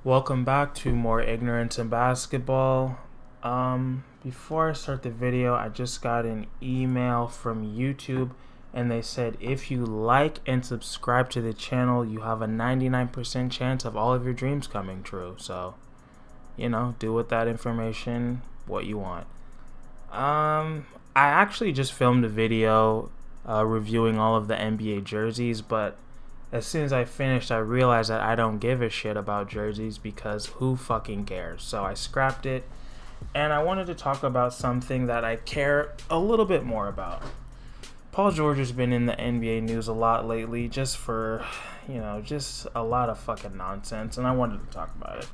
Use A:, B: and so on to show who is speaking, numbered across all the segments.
A: Welcome back to More Ignorance in Basketball. Before I start the video, I just got an email from YouTube and they said if you like and subscribe to the channel, you have a 99% chance of all of your dreams coming true. So, do with that information what you want. I actually just filmed a video reviewing all of the NBA jerseys, but as soon as I finished, I realized that I don't give a shit about jerseys because who fucking cares? So I scrapped it, and I wanted to talk about something that I care a little bit more about. Paul George has been in the NBA news a lot lately just for, just a lot of fucking nonsense, and I wanted to talk about it.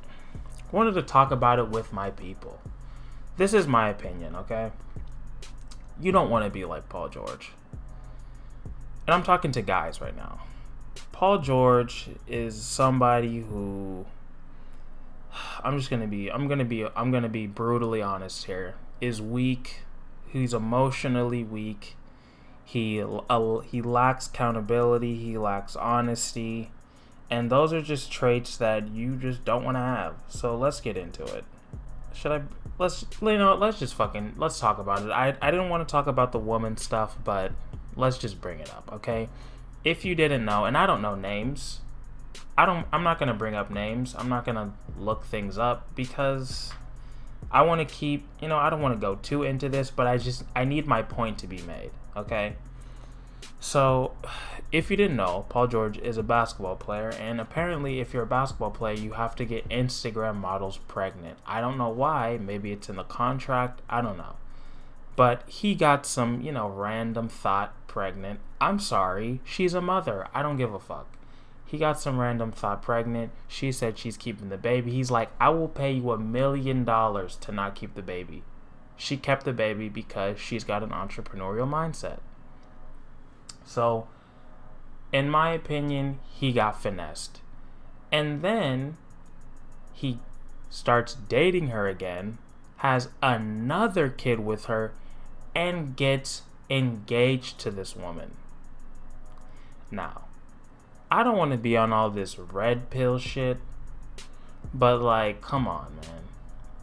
A: I wanted to talk about it with my people. This is my opinion, okay? You don't want to be like Paul George. And I'm talking to guys right now. Paul George is somebody who I'm gonna be brutally honest here. Is weak. He's emotionally weak. He lacks accountability. He lacks honesty, and those are just traits that you just don't want to have. So let's get into it. Let's talk about it. I didn't want to talk about the woman stuff, but let's just bring it up, okay? If you didn't know, and I don't know names, I'm not gonna bring up names. I'm not gonna look things up because I want to keep, I don't want to go too into this, but I need my point to be made, okay? So, if you didn't know, Paul George is a basketball player, and apparently if you're a basketball player, you have to get Instagram models pregnant. I don't know why, maybe it's in the contract, I don't know. But he got some, random thought pregnant. I'm sorry, she's a mother. I don't give a fuck. He got some random thought pregnant. She said she's keeping the baby. He's like, I will pay you $1 million to not keep the baby. She kept the baby because she's got an entrepreneurial mindset. So, in my opinion, he got finessed. And then he starts dating her again, has another kid with her, and gets engaged to this woman. Now, I don't want to be on all this red pill shit, but come on, man.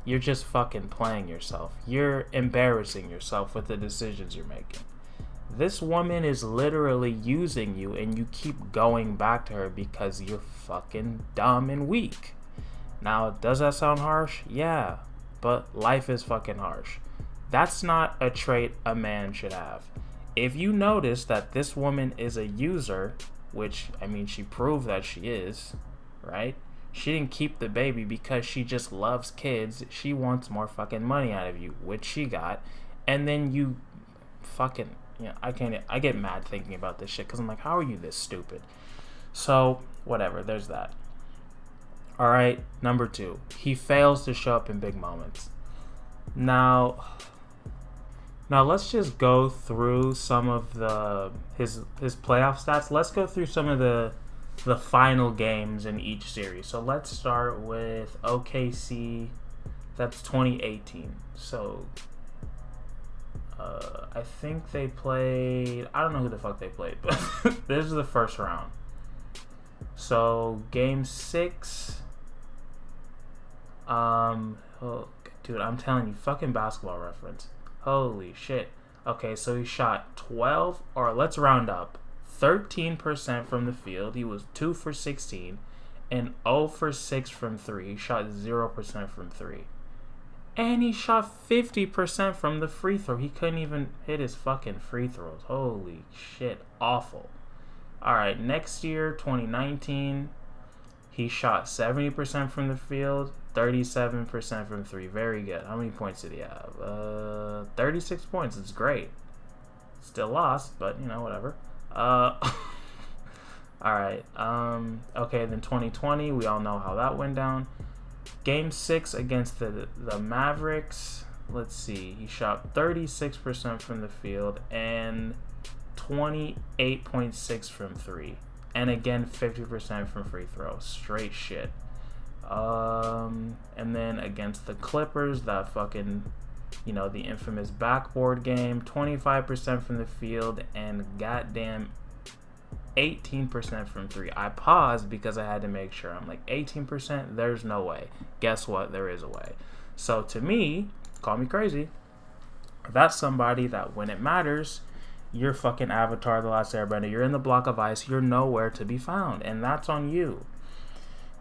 A: You're just fucking playing yourself. You're embarrassing yourself with the decisions you're making. This woman is literally using you, and you keep going back to her because you're fucking dumb and weak. Now, does that sound harsh? Yeah, but life is fucking harsh. That's not a trait a man should have. If you notice that this woman is a user, which, she proved that she is, right? She didn't keep the baby because she just loves kids. She wants more fucking money out of you, which she got. And then you fucking, I get mad thinking about this shit because I'm like, how are you this stupid? So, whatever, there's that. Alright, number 2. He fails to show up in big moments. Now let's just go through some of his playoff stats. Let's go through some of the final games in each series. So let's start with OKC. That's 2018. So I think they played, I don't know who the fuck they played, but this is the first round. So game 6, dude, I'm telling you, fucking Basketball Reference. Holy shit. Okay, so he shot 12, or let's round up, 13% from the field. He was 2 for 16 and 0 for 6 from 3. He shot 0% from 3. And he shot 50% from the free throw. He couldn't even hit his fucking free throws. Holy shit, awful. Alright, next year, 2019, he shot 70% from the field, 37% from 3. Very good. How many points did he have? 36 points. It's great. Still lost, but, whatever. Alright. Okay, then 2020, we all know how that went down. Game 6 against the Mavericks. Let's see. He shot 36% from the field and 28.6 from 3. And again, 50% from free throws. Straight shit. And then against the Clippers, that fucking, the infamous backboard game, 25% from the field and goddamn 18% from 3. I paused because I had to make sure. I'm like, 18%? There's no way. Guess what? There is a way. So to me, call me crazy, that's somebody that when it matters, you're fucking Avatar The Last Airbender. You're in the block of ice. You're nowhere to be found. And that's on you.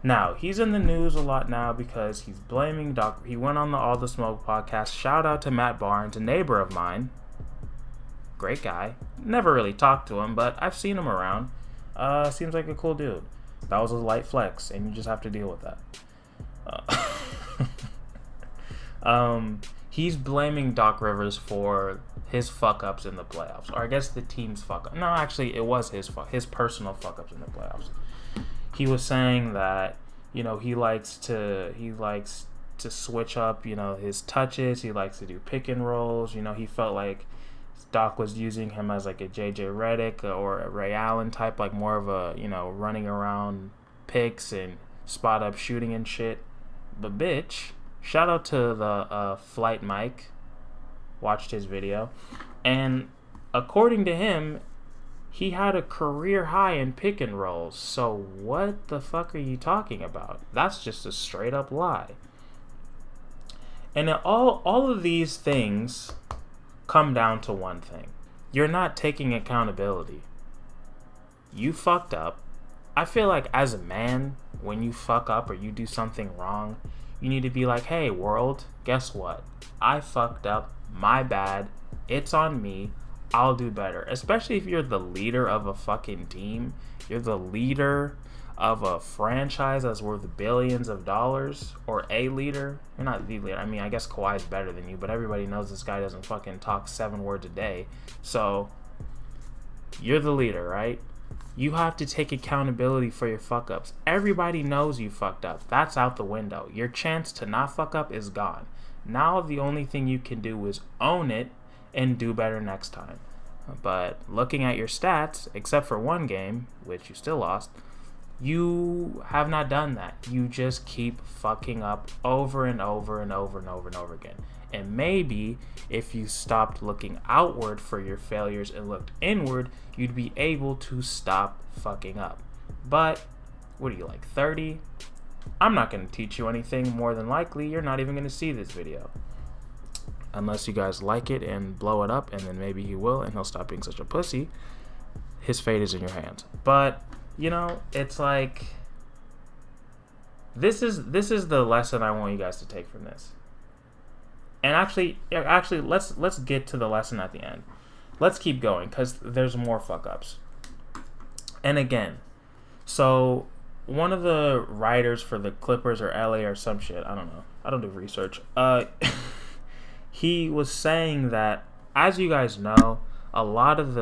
A: Now, he's in the news a lot now because he's blaming Doc. He went on the All the Smoke podcast. Shout out to Matt Barnes, a neighbor of mine. Great guy. Never really talked to him, but I've seen him around. Seems like a cool dude. That was a light flex, and you just have to deal with that. He's blaming Doc Rivers for his fuck-ups in the playoffs. Or I guess the team's fuck-up. No, actually, it was his personal fuck-ups in the playoffs. He was saying that, he likes to switch up, his touches. He likes to do pick and rolls. He felt like Doc was using him as like a JJ Redick or a Ray Allen type, like more of a, running around picks and spot up shooting and shit. But bitch, shout out to the Flight Mike. Watched his video. And according to him, he had a career high in pick and rolls. So what the fuck are you talking about? That's just a straight up lie. And all of these things come down to one thing. You're not taking accountability. You fucked up. I feel like as a man, when you fuck up or you do something wrong, you need to be like, hey, world, guess what? I fucked up. My bad. It's on me. I'll do better. Especially if you're the leader of a fucking team. You're the leader of a franchise that's worth billions of dollars. Or a leader. You're not the leader. I mean, I guess Kawhi's better than you, but everybody knows this guy doesn't fucking talk 7 words a day. So, you're the leader, right? You have to take accountability for your fuck-ups. Everybody knows you fucked up. That's out the window. Your chance to not fuck up is gone. Now the only thing you can do is own it and do better next time. But looking at your stats, except for one game, which you still lost, you have not done that. You just keep fucking up over and over and over and over and over again. And maybe if you stopped looking outward for your failures and looked inward, you'd be able to stop fucking up. But, what are you, like 30? I'm not going to teach you anything. More than likely, you're not even going to see this video. Unless you guys like it and blow it up, and then maybe he will, and he'll stop being such a pussy. His fate is in your hands. But, it's like, this is the lesson I want you guys to take from this. And actually, let's get to the lesson at the end. Let's keep going, because there's more fuck-ups. And again, so one of the writers for the Clippers or LA or some shit, I don't know. I don't do research. He was saying that, as you guys know, a lot of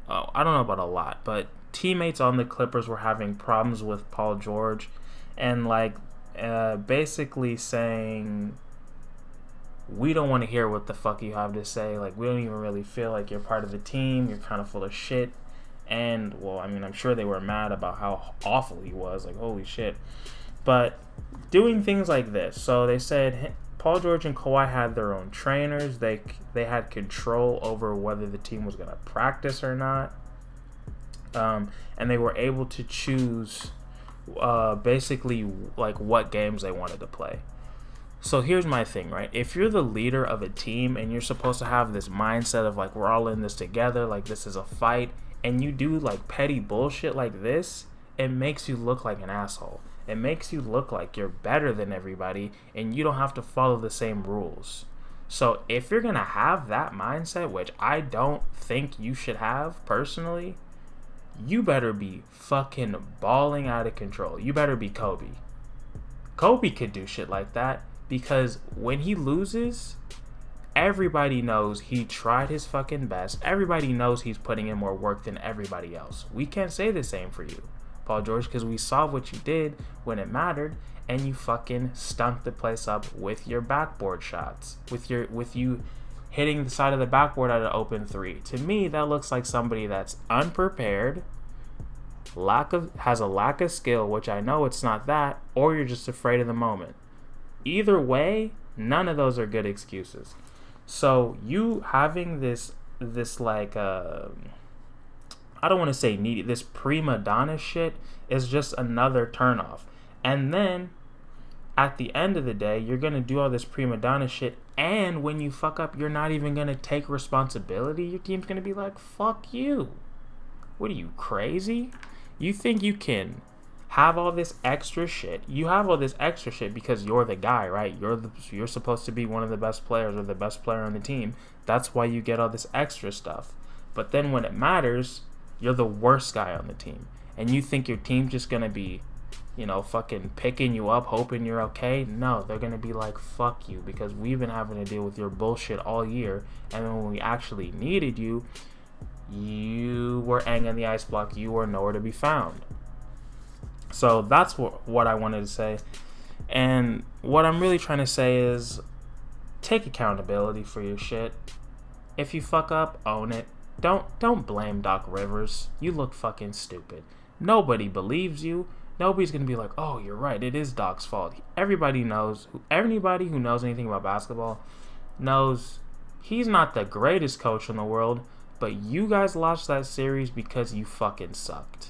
A: I don't know about a lot, but teammates on the Clippers were having problems with Paul George and basically saying, we don't want to hear what the fuck you have to say. Like, we don't even really feel like you're part of the team. You're kind of full of shit. And, well, I mean, I'm sure they were mad about how awful he was. Like, holy shit. But doing things like this. So they said Paul George and Kawhi had their own trainers. They had control over whether the team was going to practice or not. And they were able to choose basically like what games they wanted to play. So here's my thing, right? If you're the leader of a team and you're supposed to have this mindset of like, we're all in this together, like this is a fight, and you do like petty bullshit like this, it makes you look like an asshole. It makes you look like you're better than everybody and you don't have to follow the same rules. So if you're going to have that mindset, which I don't think you should have personally, you better be fucking balling out of control. You better be Kobe. Kobe could do shit like that. Because when he loses, everybody knows he tried his fucking best. Everybody knows he's putting in more work than everybody else. We can't say the same for you, Paul George, because we saw what you did when it mattered, and you fucking stunk the place up with your backboard shots, with you hitting the side of the backboard at an open 3. To me, that looks like somebody that's unprepared, has a lack of skill, which I know it's not that, or you're just afraid of the moment. Either way, none of those are good excuses. So you having this like I I don't want to say needy. This prima donna shit is just another turnoff. And then at the end of the day, you're going to do all this prima donna shit, and when you fuck up, you're not even going to take responsibility. Your team's going to be like, fuck you. What are you, crazy? You think you can have all this extra shit? You have all this extra shit because you're the guy, right? You're supposed to be one of the best players or the best player on the team. That's why you get all this extra stuff. But then when it matters, you're the worst guy on the team. And you think your team's just going to be, you know, fucking picking you up, hoping you're okay? No, they're going to be like, fuck you, because we've been having to deal with your bullshit all year. And then when we actually needed you, you were Aang in the ice block. You were nowhere to be found. So that's what I wanted to say. And what I'm really trying to say is take accountability for your shit. If you fuck up, own it. Don't blame Doc Rivers. You look fucking stupid. Nobody believes you. Nobody's going to be like, oh, you're right, it is Doc's fault. Everybody knows, anybody who knows anything about basketball knows he's not the greatest coach in the world, but you guys lost that series because you fucking sucked.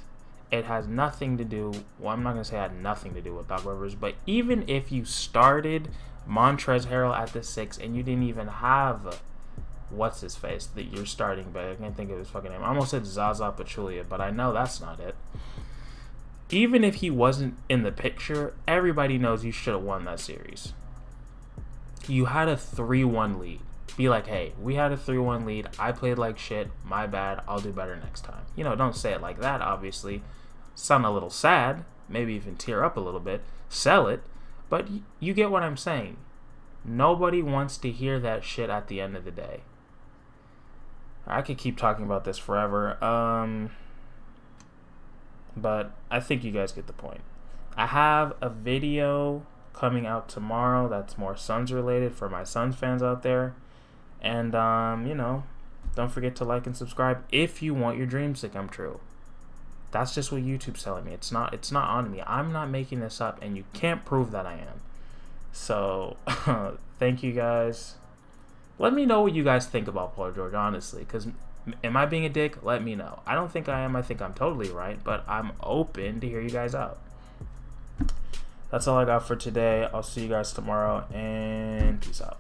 A: It has nothing to do, well, I'm not going to say it had nothing to do with Doc Rivers, but even if you started Montrezl Harrell at the 6 and you didn't even have, what's his face, that you're starting, but I can't think of his fucking name. I almost said Zaza Pachulia, but I know that's not it. Even if he wasn't in the picture, everybody knows you should have won that series. You had a 3-1 lead. Be like, hey, we had a 3-1 lead. I played like shit. My bad. I'll do better next time. You know, don't say it like that, obviously. Sound a little sad. Maybe even tear up a little bit. Sell it. But you get what I'm saying. Nobody wants to hear that shit at the end of the day. I could keep talking about this forever. But I think you guys get the point. I have a video coming out tomorrow that's more Suns related for my Suns fans out there. And, you know, don't forget to like and subscribe if you want your dreams to come true. That's just what YouTube's telling me. It's not on me. I'm not making this up, and you can't prove that I am. So, thank you guys. Let me know what you guys think about Paul George, honestly, because am I being a dick? Let me know. I don't think I am. I think I'm totally right, but I'm open to hear you guys out. That's all I got for today. I'll see you guys tomorrow, and peace out.